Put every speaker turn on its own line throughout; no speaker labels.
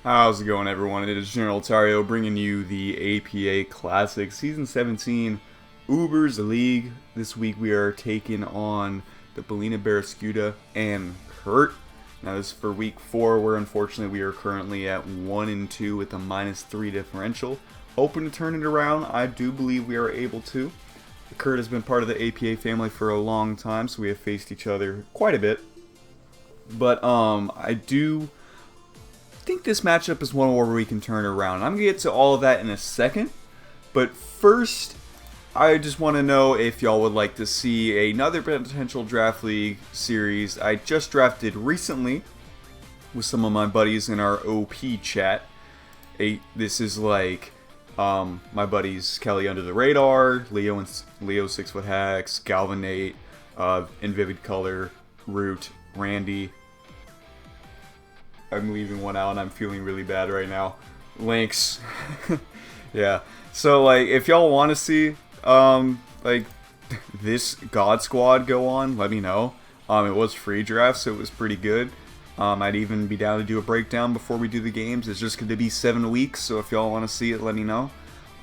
How's it going, everyone? It is GeneralTarheel bringing you the APA Classic Season 17 Ubers League. This week we are taking on the Ballina Barraskewda and Curt. Now this is for week 4, where unfortunately we are currently at 1-2 with a -3 differential. Hoping to turn it around. I do believe we are able to. Curt has been part of the APA family for a long time, so we have faced each other quite a bit. But I do think this matchup is one where we can turn around. I'm going to get to all of that in a second, but first, I just want to know if y'all would like to see another potential draft league series. I just drafted recently with some of my buddies in our OP chat. This is like my buddies Kelly Under the Radar, Leo 6 Foot Hacks, Galvanate, in Vivid Color, Root, Randy. I'm leaving one out and I'm feeling really bad right now. Lynx. Yeah. So like if y'all want to see like this God Squad go on, let me know. It was free draft, so it was pretty good. I'd even be down to do a breakdown before we do the games. It's just going to be 7 weeks, so if y'all want to see it, let me know.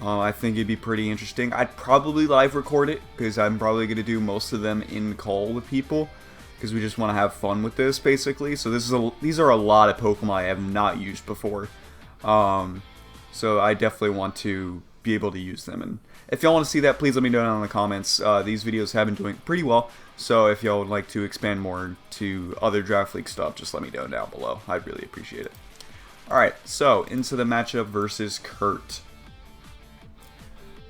I think it'd be pretty interesting. I'd probably live record it because I'm probably going to do most of them in call with people, because we just want to have fun with this, basically. So these are a lot of Pokemon I have not used before. So I definitely want to be able to use them. And if y'all want to see that, please let me know down in the comments. These videos have been doing pretty well, so if y'all would like to expand more to other Draft League stuff, just let me know down below. I'd really appreciate it. Alright, so into the matchup versus Curt.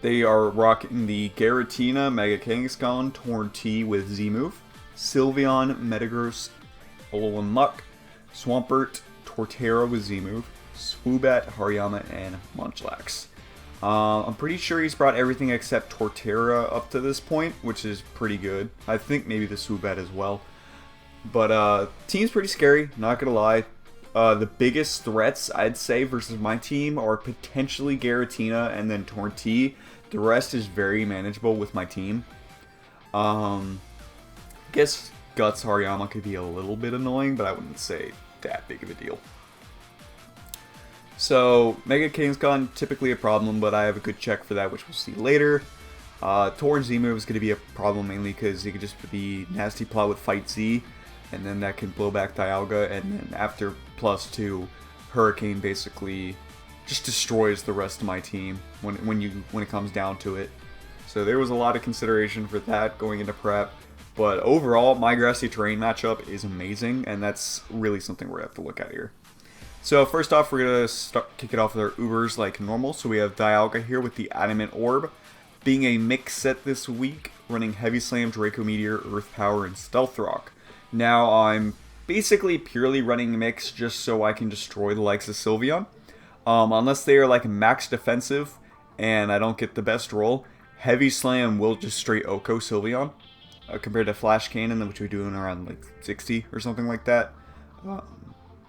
They are rocking the Giratina, Mega Kangaskhan, Torn T with Z-Move, Sylveon, Metagross, Alolan Muck, Swampert, Torterra with Z-Move, Swoobat, Hariyama, and Munchlax. I'm pretty sure he's brought everything except Torterra up to this point, which is pretty good. I think maybe the Swoobat as well. But team's pretty scary, not gonna lie. The biggest threats, I'd say, versus my team are potentially Giratina and then Torn T. The rest is very manageable with my team. Guess Guts Hariyama could be a little bit annoying, but I wouldn't say that big of a deal. So, Mega Kangaskhan, typically a problem, but I have a good check for that, which we'll see later. Torn Z-Move is going to be a problem mainly because he could just be Nasty Plot with Fight Z, and then that can blow back Dialga, and then after +2, Hurricane basically just destroys the rest of my team when it comes down to it. So there was a lot of consideration for that going into prep. But overall, my Grassy terrain matchup is amazing, and that's really something we're going to have to look at here. So first off, we're going to kick it off with our Ubers like normal. So we have Dialga here with the Adamant Orb. Being a mix set this week, running Heavy Slam, Draco Meteor, Earth Power, and Stealth Rock. Now I'm basically purely running mix just so I can destroy the likes of Sylveon. Unless they are like max defensive and I don't get the best roll, Heavy Slam will just straight Oko Sylveon. Compared to Flash Cannon, which we're doing around like 60 or something like that.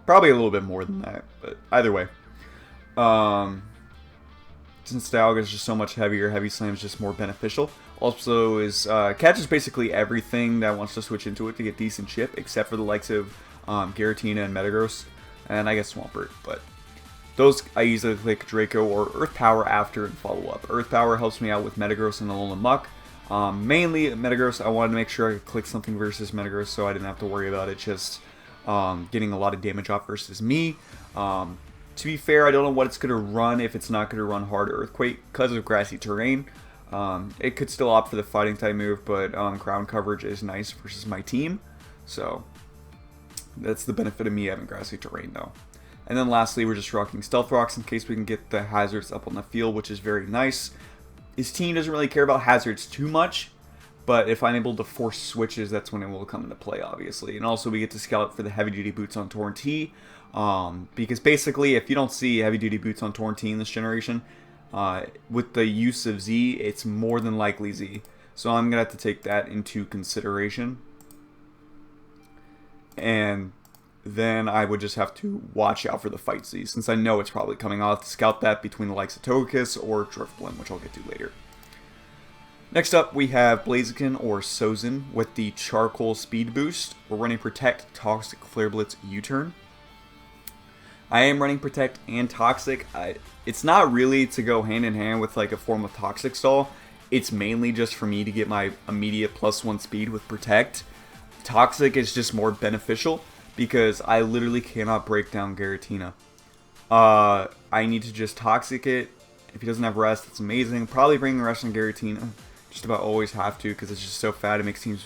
Probably a little bit more than that, but either way. Since Dialga is just so much heavier, Heavy Slam is just more beneficial. Also, catches basically everything that wants to switch into it to get decent chip, except for the likes of Giratina and Metagross, and I guess Swampert. But those I easily click Draco or Earth Power after and follow up. Earth Power helps me out with Metagross and Alolan Muck. Mainly Metagross, I wanted to make sure I could click something versus Metagross so I didn't have to worry about it just getting a lot of damage off versus me. To be fair, I don't know what it's going to run if it's not going to run Hard Earthquake because of Grassy terrain. It could still opt for the Fighting type move, but ground coverage is nice versus my team. So that's the benefit of me having Grassy terrain though. And then lastly, we're just rocking Stealth Rocks in case we can get the hazards up on the field, which is very nice. His team doesn't really care about hazards too much, but if I'm able to force switches, that's when it will come into play, obviously. And also, we get to scout for the heavy-duty boots on Torn T, because basically, if you don't see heavy-duty boots on Torn T in this generation, with the use of Z, it's more than likely Z. So I'm going to have to take that into consideration. And then I would just have to watch out for the Fight Z, since I know it's probably coming. I'll have to scout that between the likes of Togekiss or Drifblim, which I'll get to later. Next up, we have Blaziken or Sozin with the Charcoal Speed Boost. We're running Protect, Toxic, Flare Blitz, U-Turn. I am running Protect and Toxic. It's not really to go hand in hand with like a form of Toxic stall. It's mainly just for me to get my immediate +1 speed with Protect. Toxic is just more beneficial because I literally cannot break down Giratina. I need to just Toxic it. If he doesn't have Rest, it's amazing. Probably bring Rest on Giratina. Just about always have to because it's just so fat. It makes teams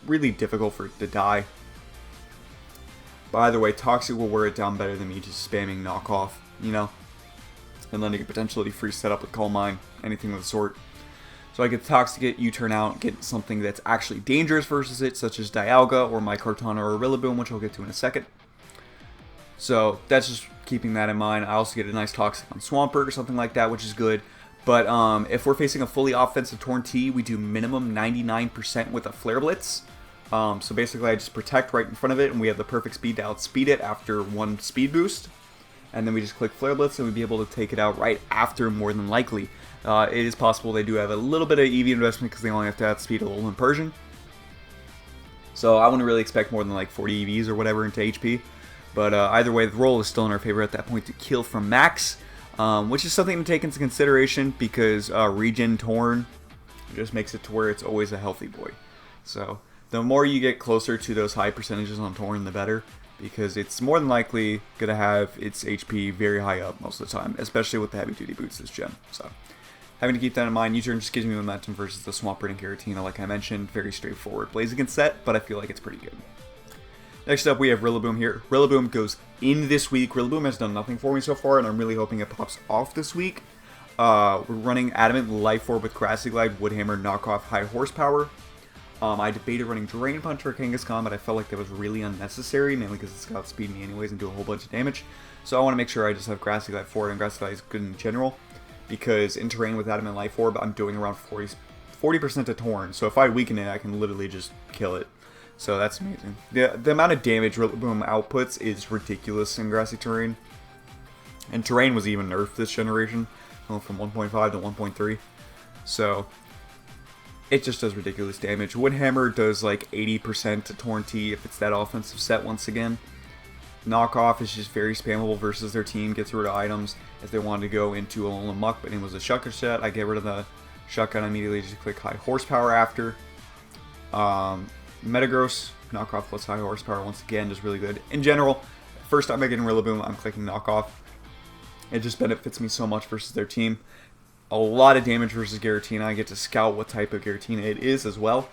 really difficult for it to die. But either way, Toxic will wear it down better than me just spamming knockoff, you know? And letting it potentially free setup with Calm Mind, anything of the sort. So I get Toxic it, you turn out, get something that's actually dangerous versus it, such as Dialga or my Kartana or Rillaboom, which I'll get to in a second. So that's just keeping that in mind. I also get a nice Toxic on Swampert or something like that, which is good. But if we're facing a fully offensive Torn T, we do minimum 99% with a Flare Blitz. So basically I just Protect right in front of it, and we have the perfect speed to outspeed it after 1 speed boost. And then we just click Flare Blitz, and we'd be able to take it out right after, more than likely. It is possible they do have a little bit of EV investment because they only have to outspeed a little in Persian. So I wouldn't really expect more than like 40 EVs or whatever into HP. But either way, the roll is still in our favor at that point to kill from max. Which is something to take into consideration because regen Torn just makes it to where it's always a healthy boy. So the more you get closer to those high percentages on Torn, the better, because it's more than likely going to have its HP very high up most of the time, especially with the heavy duty boots this gen. So having to keep that in mind, U-turn just gives me momentum versus the Swampert and Giratina, like I mentioned. Very straightforward Blaziken set, but I feel like it's pretty good. Next up, we have Rillaboom here. Rillaboom goes in this week. Rillaboom has done nothing for me so far, and I'm really hoping it pops off this week. We're running Adamant, Life Orb with Grassy Glide, Woodhammer, Knockoff, High Horsepower. I debated running Drain Punch or Kangaskhan, but I felt like that was really unnecessary, mainly because it's outspeed me anyways and do a whole bunch of damage. So I want to make sure I just have Grassy Glide for it, and Grassy Glide is good in general, because in terrain with Adamant Life Orb, I'm doing around 40% to Torn, so if I weaken it, I can literally just kill it. So that's amazing. The amount of damage Rillaboom outputs is ridiculous in grassy terrain. And terrain was even nerfed this generation, from 1.5 to 1.3. So it just does ridiculous damage. Woodhammer does like 80% to Torn T if it's that offensive set once again. Knockoff is just very spammable versus their team. Gets rid of items if they wanted to go into a Alolan Muck, but it was a Shotgun set. I get rid of the Shotgun immediately, just click High Horsepower after. Metagross, Knockoff plus High Horsepower once again, is really good. In general, first time I get in Rillaboom, I'm clicking Knockoff. It just benefits me so much versus their team. A lot of damage versus Giratina. I get to scout what type of Giratina it is as well,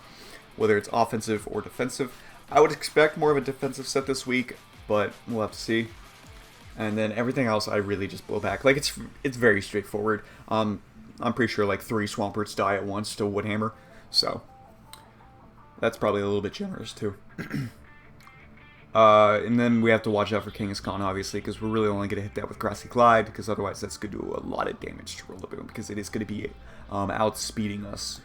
whether it's offensive or defensive. I would expect more of a defensive set this week, but we'll have to see. And then everything else I really just blow back. Like, it's very straightforward. I'm pretty sure like 3 Swamperts die at once to Woodhammer, so that's probably a little bit generous too. And then we have to watch out for Kangaskhan, obviously, because we're really only going to hit that with Grassy Glide, because otherwise that's going to do a lot of damage to Rillaboom, because it is going to be outspeeding us.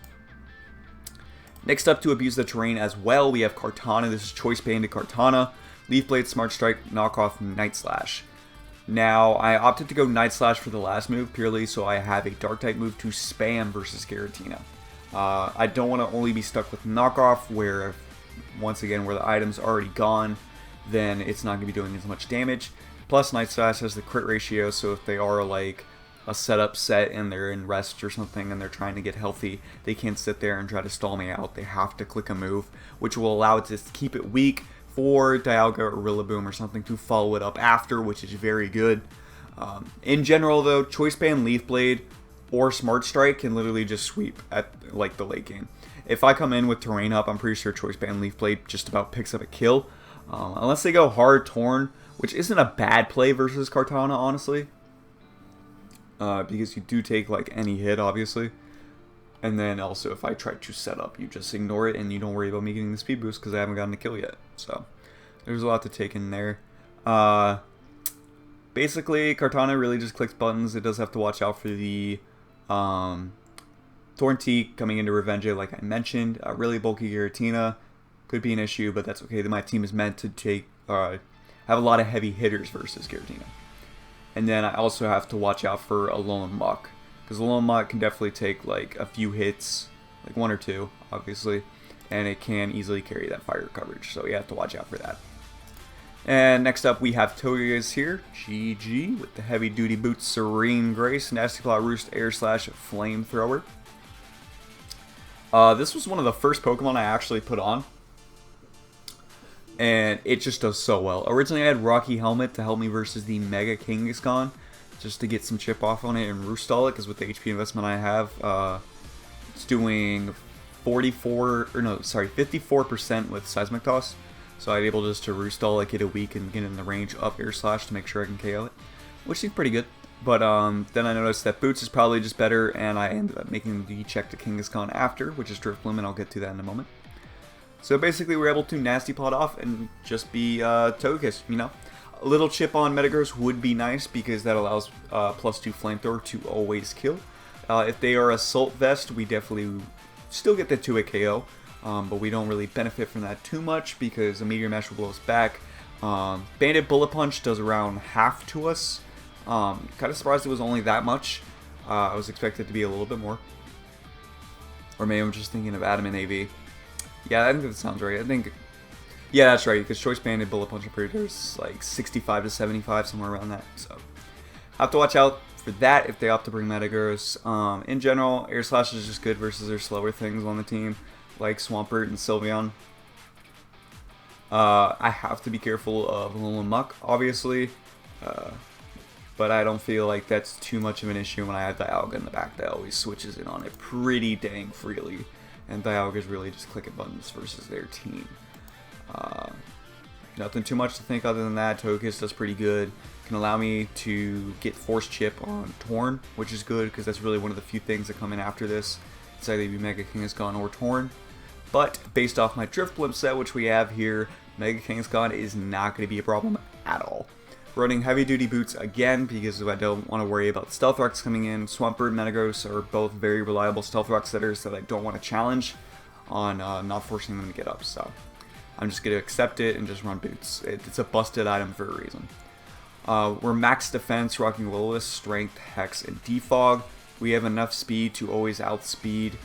Next up, to abuse the terrain as well, we have Kartana. This is Choice Band to Kartana. Leaf Blade, Smart Strike, Knockoff, Night Slash. Now, I opted to go Night Slash for the last move, purely so I have a Dark-type move to spam versus Giratina. I don't want to only be stuck with Knockoff, where, once again, where the item's already gone, then it's not going to be doing as much damage. Plus, Night Slash has the crit ratio, so if they are like a setup set and they're in rest or something and they're trying to get healthy, they can't sit there and try to stall me out. They have to click a move, which will allow it to keep it weak for Dialga or Rillaboom or something to follow it up after, which is very good. In general, though, Choice Band, Leaf Blade, or Smart Strike can literally just sweep at like the late game. If I come in with terrain up, I'm pretty sure Choice Band, Leaf Blade just about picks up a kill. Unless they go hard Torn, which isn't a bad play versus Kartana, honestly. Because you do take like any hit, obviously. And then also, if I try to set up, you just ignore it and you don't worry about me getting the speed boost because I haven't gotten a kill yet. So there's a lot to take in there. Basically, Kartana really just clicks buttons. It does have to watch out for the Torn T coming into Revenge, like I mentioned. Really bulky Giratina could be an issue, but that's okay. My team is meant to take have a lot of heavy hitters versus Giratina. And then I also have to watch out for Alolan Muck, because Alolan Muck can definitely take like a few hits, like 1 or 2, obviously, and it can easily carry that fire coverage, so you have to watch out for that. And next up we have Togekiss here, GG, with the heavy duty boots, Serene Grace, Nasty Plot, Roost, Air Slash, Flamethrower. This was one of the first Pokemon I actually put on, and it just does so well. Originally I had Rocky Helmet to help me versus the Mega Kangaskhan, just to get some chip off on it and roost stall it, because with the HP investment I have, it's doing 54% with Seismic Toss. So I'm able just to roost stall it, get a weak, and get in the range of Air Slash to make sure I can KO it, which seems pretty good. But then I noticed that Boots is probably just better, and I ended up making the check to Kangaskhan after, which is Drifloom, and I'll get to that in a moment. So basically we're able to Nasty Plot off and just be Togekiss, you know? A little chip on Metagross would be nice, because that allows +2 Flamethrower to always kill. If they are Assault Vest, we definitely still get the 2-hit KO. But we don't really benefit from that too much, because a Meteor Mash will blow us back. Bandit Bullet Punch does around half to us. Kind of surprised it was only that much. I was expected to be a little bit more. Or maybe I'm just thinking of Adamant AV. Yeah, I think that sounds right. I think, yeah, that's right, because Choice Bandit Bullet Punch, I'm pretty sure is like 65 to 75, somewhere around that. So have to watch out for that if they opt to bring Metagross. In general, Air Slash is just good versus their slower things on the team, like Swampert and Sylveon. I have to be careful of Alolan Muck, obviously, but I don't feel like that's too much of an issue when I have Dialga in the back that always switches in on it pretty dang freely, and Dialga's really just clicking buttons versus their team. Nothing too much to think other than that. Togekiss does pretty good. Can allow me to get Force Chip on Torn, which is good, because that's really one of the few things that come in after this. It's either be Mega Kangaskhan or Torn. But based off my Drifloom set, which we have here, Mega Kangaskhan is not going to be a problem at all. Running heavy duty boots again, because I don't want to worry about Stealth Rocks coming in. Swampert and Metagross are both very reliable Stealth Rock setters that I don't want to challenge on not forcing them to get up. So I'm just going to accept it and just run boots. It's a busted item for a reason. We're max defense, rocking Will-O-Wisp, Strength, Hex, and Defog. We have enough speed to always outspeed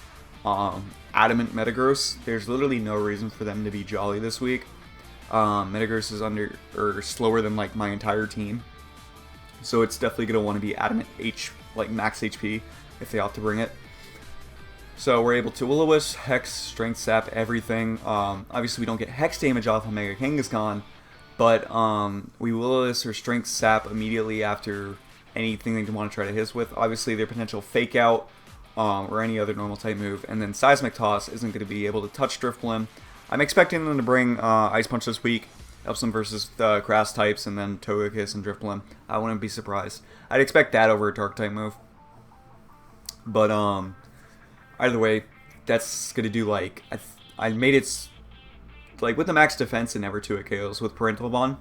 Adamant Metagross. There's literally no reason for them to be jolly this week. Metagross is slower than like my entire team, so it's definitely gonna want to be Adamant max HP if they opt to bring it. So we're able to Will-O-Wisp, Hex, Strength, Sap, everything. Obviously we don't get Hex damage off of Mega Kangaskhan, but we Will-O-Wisp or Strength Sap immediately after anything they want to try to hit us with. Obviously their potential Fake Out or any other normal type move, and then Seismic Toss isn't going to be able to touch Drifloom. I'm expecting them to bring Ice Punch this week, helps them versus Grass types, and then Togekiss and Drifloom. I wouldn't be surprised. I'd expect that over a Dark type move. But either way, that's going to do like, I made it like with the max defense and never 2-hit KOs with Parental Bond.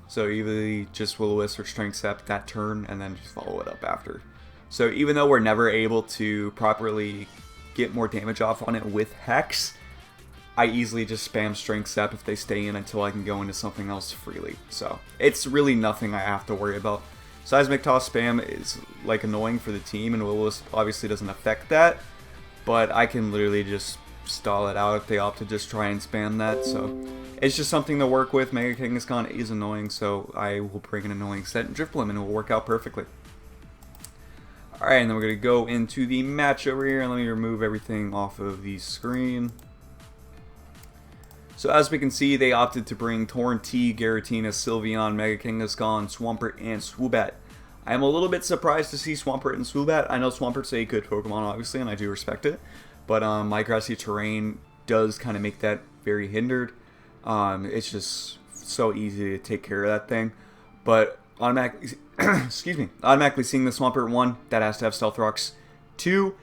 So either just Will-O-Wisp or Strength Sap that turn, and then just follow it up after. So even though we're never able to properly get more damage off on it with Hex, I easily just spam Strength Sap if they stay in until I can go into something else freely. So it's really nothing I have to worry about. Seismic Toss spam is like annoying for the team, and Will-O-Wisp obviously doesn't affect that, but I can literally just stall it out if they opt to just try and spam that. So it's just something to work with. Mega Kangaskhan is annoying, so I will bring an annoying set in Drifloom and it will work out perfectly. Alright, and then we're going to go into the match over here, and let me remove everything off of the screen. So as we can see, they opted to bring Torn T, Giratina, Sylveon, Mega Kangaskhan, Swampert, and Swoobat. I am a little bit surprised to see Swampert and Swoobat. I know Swampert's a good Pokemon, obviously, and I do respect it. But my Grassy terrain does kind of make that very hindered. It's just so easy to take care of that thing. But automatically, excuse me, automatically seeing the Swampert 1, that has to have Stealth Rocks. 2,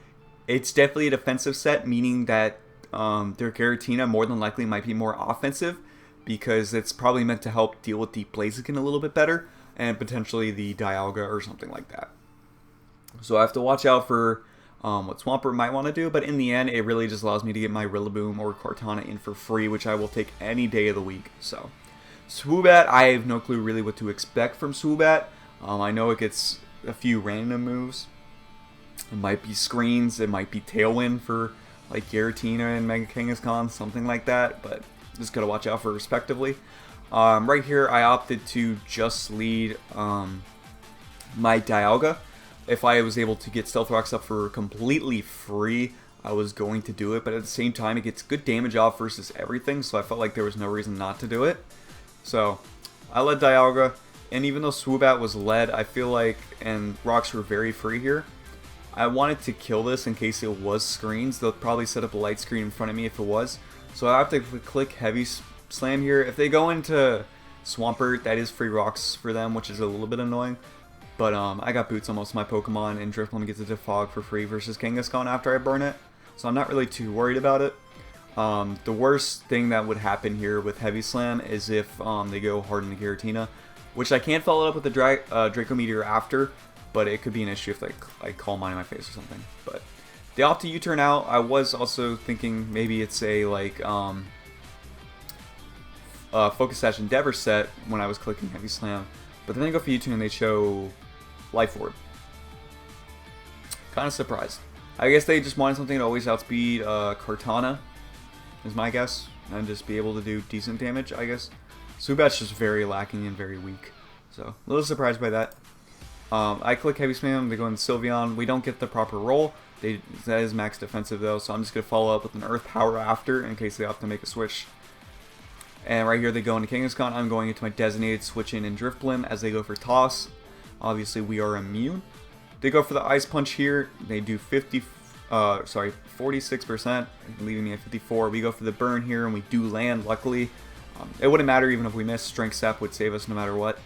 it's definitely a defensive set, meaning that their Giratina more than likely might be more offensive, because it's probably meant to help deal with the Blaziken a little bit better, and potentially the Dialga or something like that. So I have to watch out for what Swampert might want to do, but in the end, it really just allows me to get my Rillaboom or Kartana in for free, which I will take any day of the week. So Swoobat, I have no clue really what to expect from Swoobat. I know it gets a few random moves. It might be screens, it might be Tailwind for like Giratina and Mega Kangaskhan, something like that, but just gotta watch out for respectively. Right here, I opted to just lead my Dialga. If I was able to get Stealth Rocks up for completely free, I was going to do it, but at the same time, it gets good damage off versus everything, so I felt like there was no reason not to do it. So, I led Dialga, and even though Swoobat was led, I feel like, and rocks were very free here, I wanted to kill this in case it was screens. They'll probably set up a light screen in front of me if it was. So I have to click Heavy Slam here. If they go into Swampert, that is free rocks for them, which is a little bit annoying. But I got boots on most of my Pokemon, and Drifloon gets a Defog for free versus Kangaskhan after I burn it. So I'm not really too worried about it. The worst thing that would happen here with Heavy Slam is if they go hard into Giratina, which I can't follow up with the Draco Meteor after, but it could be an issue if I Calm Mind in my face or something. But they opt to U-turn out. I was also thinking maybe it's a Focus Sash Endeavor set when I was clicking Heavy Slam, but then they go for U-turn and they show Life Orb. Kind of surprised. I guess they just wanted something to always outspeed Kartana, is my guess, and just be able to do decent damage, I guess. Zubat's just very lacking and very weak, so a little surprised by that. I click Heavy Slam, they go into Sylveon. We don't get the proper roll. That is max defensive though, so I'm just going to follow up with an Earth Power after in case they opt to make a switch. And right here they go into Kangaskhan. I'm going into my designated switch in Drifblim as they go for Toss. Obviously we are immune. They go for the Ice Punch here. They do 46%, leaving me at 54. We go for the Burn here and we do land, luckily. It wouldn't matter even if we missed. Strength Step would save us no matter what.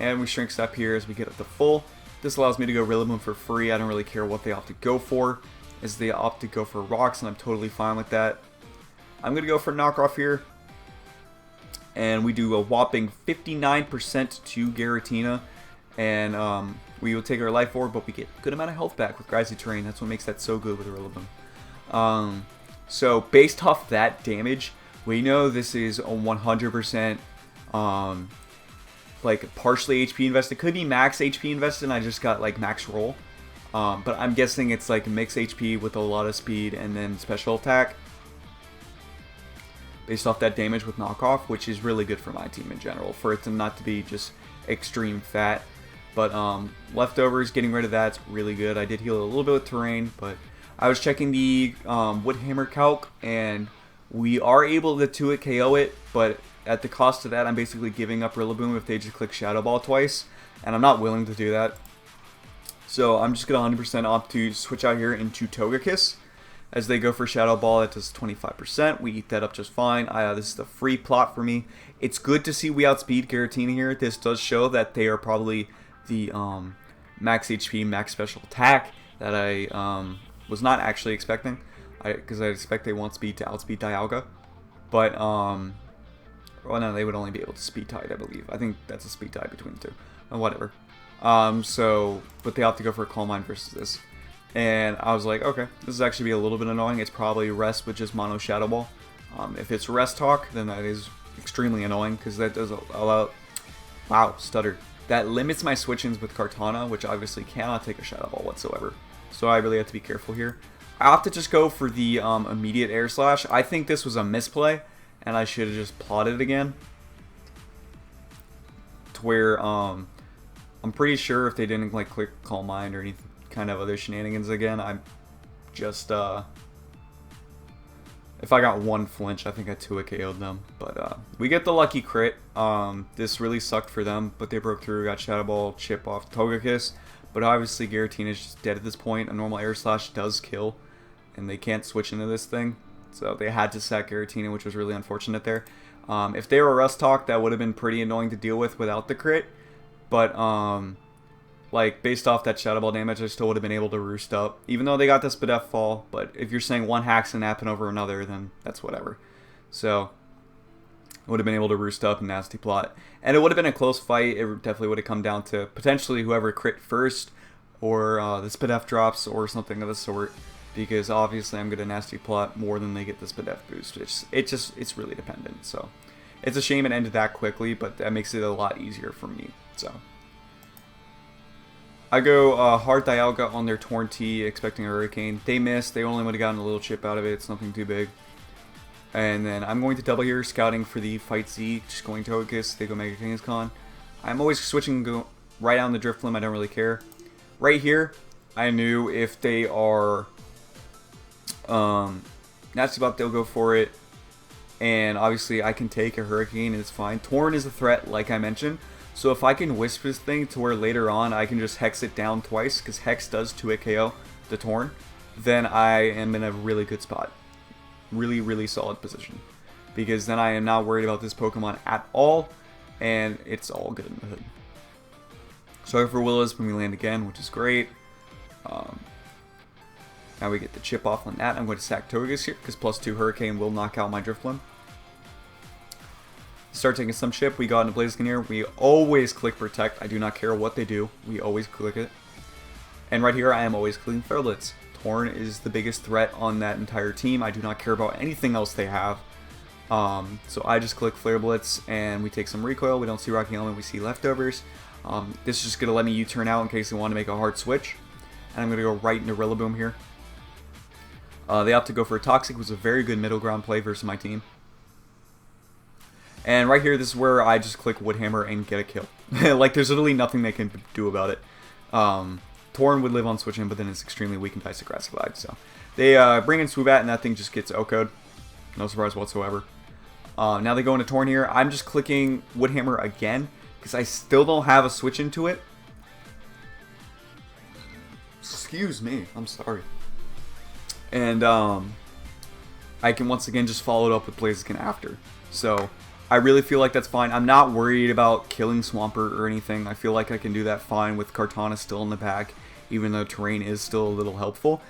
And we Strength Step here as we get up to full. This allows me to go Rillaboom for free. I don't really care what they opt to go for, as they opt to go for rocks, and I'm totally fine with that. I'm going to go for knockoff here. And we do a whopping 59% to Giratina. And we will take our Life Orb, but we get a good amount of health back with Grassy Terrain. That's what makes that so good with Rillaboom. So based off that damage, we know this is a 100% like partially HP invested. Could be max HP invested and I just got like max roll. But I'm guessing it's like mix HP with a lot of speed and then special attack. Based off that damage with knockoff, which is really good for my team in general, for it to not to be just extreme fat. But leftovers, getting rid of that's really good. I did heal a little bit with terrain, but I was checking the Woodhammer calc, and we are able to 2-hit KO it, but at the cost of that, I'm basically giving up Rillaboom if they just click Shadow Ball twice, and I'm not willing to do that. So I'm just going to 100% opt to switch out here into Togekiss. As they go for Shadow Ball, that does 25%. We eat that up just fine. This is the free plot for me. It's good to see we outspeed Giratina here. This does show that they are probably the max HP, max special attack that I was not actually expecting. Because I expect they want speed to outspeed Dialga. But, well, no, they would only be able to speed tie it, I believe. I think that's a speed tie between the two. Whatever. But they have to go for a Calm Mind versus this. And I was like, okay, this is actually be a little bit annoying. It's probably Rest with just Mono Shadow Ball. If it's Rest Talk, then that is extremely annoying because that does allow... Wow, stutter. That limits my switch-ins with Kartana, which obviously cannot take a Shadow Ball whatsoever. So I really have to be careful here. I have to just go for the immediate Air Slash. I think this was a misplay, and I should have just plotted again. To where I'm pretty sure if they didn't like click Calm Mind or anything kind of other shenanigans again, I'm just if I got one flinch, I think I 2-hit KO'd them. But we get the lucky crit. This really sucked for them, but they broke through, got Shadow Ball, chip off Togekiss. But obviously Giratina is just dead at this point. A normal Air Slash does kill, and they can't switch into this thing. So they had to sack Giratina, which was really unfortunate there. If they were Rust Talk, that would have been pretty annoying to deal with without the crit. But like, based off that Shadow Ball damage, I still would have been able to roost up. Even though they got this Spadef Fall, but if you're saying one hack's and happen over another, then that's whatever. So, I would have been able to roost up and nasty plot. And it would have been a close fight. It definitely would have come down to potentially whoever crit first, or the Spadef drops, or something of the sort. Because obviously I'm going to nasty plot more than they get the Spadef boost. It's really dependent. So, it's a shame it ended that quickly, but that makes it a lot easier for me. So, I go hard Dialga on their Torn T, expecting a Hurricane. They missed. They only would have gotten a little chip out of it. It's nothing too big. And then I'm going to double here, scouting for the Fight Z, just going Togekiss, they go Mega Kangaskhan. I'm always switching go right on the Drifloon, I don't really care. Right here, I knew if they are Nasty Bop, they'll go for it. And obviously I can take a Hurricane and it's fine. Torn is a threat, like I mentioned. So if I can Wisp this thing to where later on I can just Hex it down twice, because Hex does 2-hit KO the Torn, then I am in a really good spot. Really, really solid position. Because then I am not worried about this Pokemon at all, and it's all good in the hood. Sorry for Willis when we land again, which is great. Now we get the chip off on that. I'm going to sack Togekiss here, because +2 Hurricane will knock out my Drifloon. Start taking some chip. We got into Blaziken here. We always click Protect. I do not care what they do. We always click it. And right here, I am always clicking Flare Blitz. Torn is the biggest threat on that entire team. I do not care about anything else they have. So I just click Flare Blitz, and we take some recoil. We don't see Rocky Element. We see Leftovers. This is just going to let me U-turn out in case they want to make a hard switch. And I'm going to go right into Rillaboom here. They opt to go for a Toxic, which was a very good middle ground play versus my team. And right here, this is where I just click Woodhammer and get a kill. Like, there's literally nothing they can do about it. Torn would live on switching, but then it's extremely weak and dies to Grassy Glide. So they bring in Swoobat, and that thing just gets OHKO'd. No surprise whatsoever. Now they go into Torn here. I'm just clicking Woodhammer again, because I still don't have a switch into it. Excuse me, I'm sorry. And I can once again just follow it up with Blaziken after. So I really feel like that's fine. I'm not worried about killing Swampert or anything. I feel like I can do that fine with Kartana still in the back, even though terrain is still a little helpful.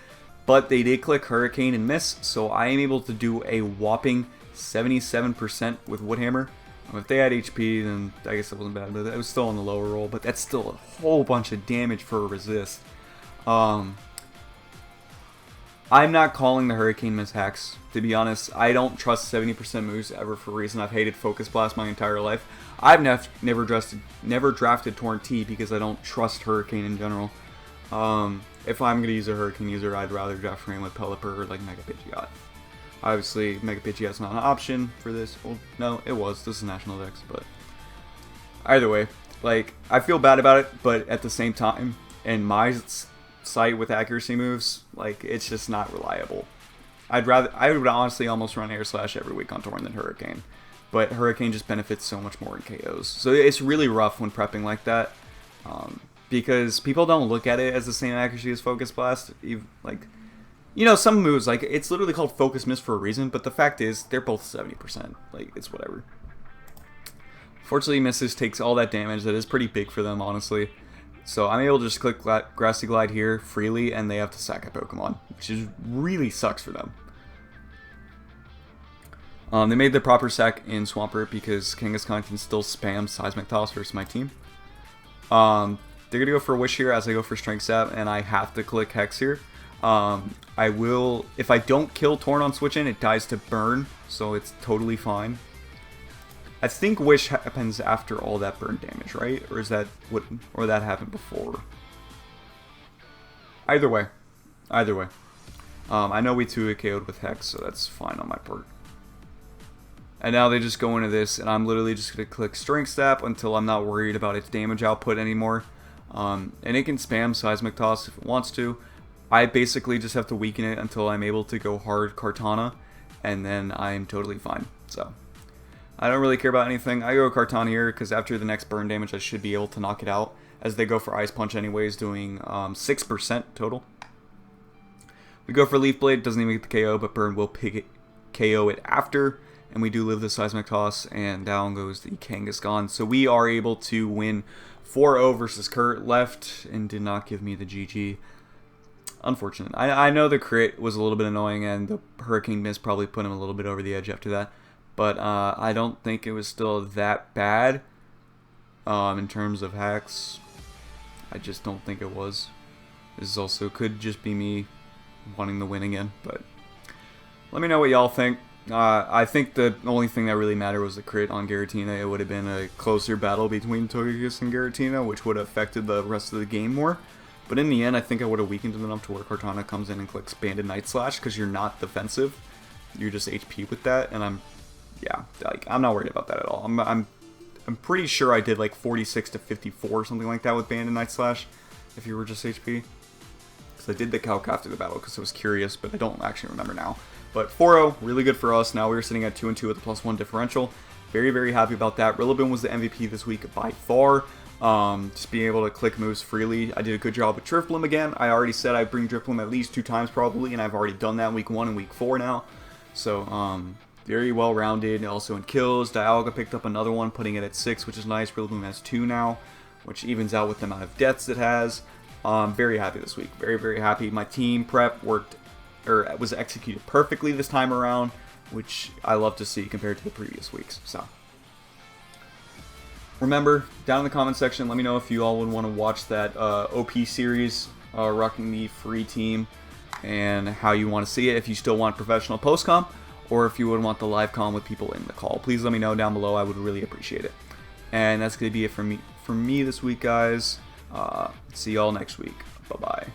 But they did click Hurricane and miss, so I am able to do a whopping 77% with Woodhammer. If they had HP, then I guess it wasn't bad, but it was still on the lower roll. But that's still a whole bunch of damage for a resist. I'm not calling the Hurricane miss hacks. To be honest, I don't trust 70% moves ever for a reason. I've hated Focus Blast my entire life. I've never drafted Torn T because I don't trust Hurricane in general. If I'm going to use a Hurricane user, I'd rather draft Rain with Pelipper or like Mega Pidgeot. Obviously, Mega Pidgeot's not an option for this. Well, no, it was. This is National Dex, but either way, like, I feel bad about it, but at the same time, in my sight with accuracy moves, like, it's just not reliable. I would honestly almost run Air Slash every week on Torn than Hurricane, but Hurricane just benefits so much more in KOs. So it's really rough when prepping like that, because people don't look at it as the same accuracy as Focus Blast. Like, you know, some moves, like, it's literally called Focus Miss for a reason, but the fact is, they're both 70%. Like, it's whatever. Fortunately, Misses takes all that damage. That is pretty big for them, honestly. So I'm able to just click Grassy Glide here freely, and they have to sack a Pokemon, which is really sucks for them. They made the proper sack in Swampert because Kangaskhan can still spam Seismic Toss versus my team. They're going to go for Wish here as I go for Strength Sap, and I have to click Hex here. I will, if I don't kill Torn on switch in, it dies to Burn, so it's totally fine. I think Wish happens after all that burn damage, right? Or is that what? Or that happened before? Either way, I know we 2-hit KO'd with Hex, so that's fine on my part. And now they just go into this, and I'm literally just gonna click Strength Sap until I'm not worried about its damage output anymore. And it can spam Seismic Toss if it wants to. I basically just have to weaken it until I'm able to go hard Kartana, and then I'm totally fine. So I don't really care about anything. I go Kartana here because after the next burn damage, I should be able to knock it out, as they go for Ice Punch anyways, doing 6% total. We go for Leaf Blade, doesn't even get the KO, but Burn will KO it after, and we do live the Seismic Toss, and down goes the Kangaskhan. So we are able to win 4-0 versus Curt. Left and did not give me the GG. Unfortunate. I know the crit was a little bit annoying, and the Hurricane miss probably put him a little bit over the edge after that. But I don't think it was still that bad in terms of hacks. I just don't think it was. This also could just be me wanting the win again. But let me know what y'all think. I think the only thing that really mattered was the crit on Giratina. It would have been a closer battle between Togekiss and Giratina, which would have affected the rest of the game more. But in the end, I think I would have weakened it enough to where Kartana comes in and clicks Banded Night Slash, because you're not defensive. you're just HP with that, and yeah, like, I'm not worried about that at all. I'm pretty sure I did like 46 to 54 or something like that with Band and Night Slash, if you were just HP. Because I did the calc after the battle because I was curious, but I don't actually remember now. But 4-0, really good for us. Now we're sitting at 2-2 with a +1 differential. Very, very happy about that. Rillaboom was the MVP this week by far. Just being able to click moves freely. I did a good job with Drifloom again. I already said I'd bring Drifloom at least 2 times probably, and I've already done that in week 1 and week 4 now. So, very well rounded. Also in kills, Dialga picked up another one, putting it at 6, which is nice. Rillaboom has 2 now, which evens out with the amount of deaths it has. Very happy this week. Very, very happy. My team prep was executed perfectly this time around, which I love to see compared to the previous weeks. So, remember, down in the comment section, let me know if you all would want to watch that OP series, rocking the free team, and how you want to see it. If you still want professional post-comp, or if you would want the live comm with people in the call. Please let me know down below. I would really appreciate it. And that's going to be it for me this week, guys. See y'all next week. Bye-bye.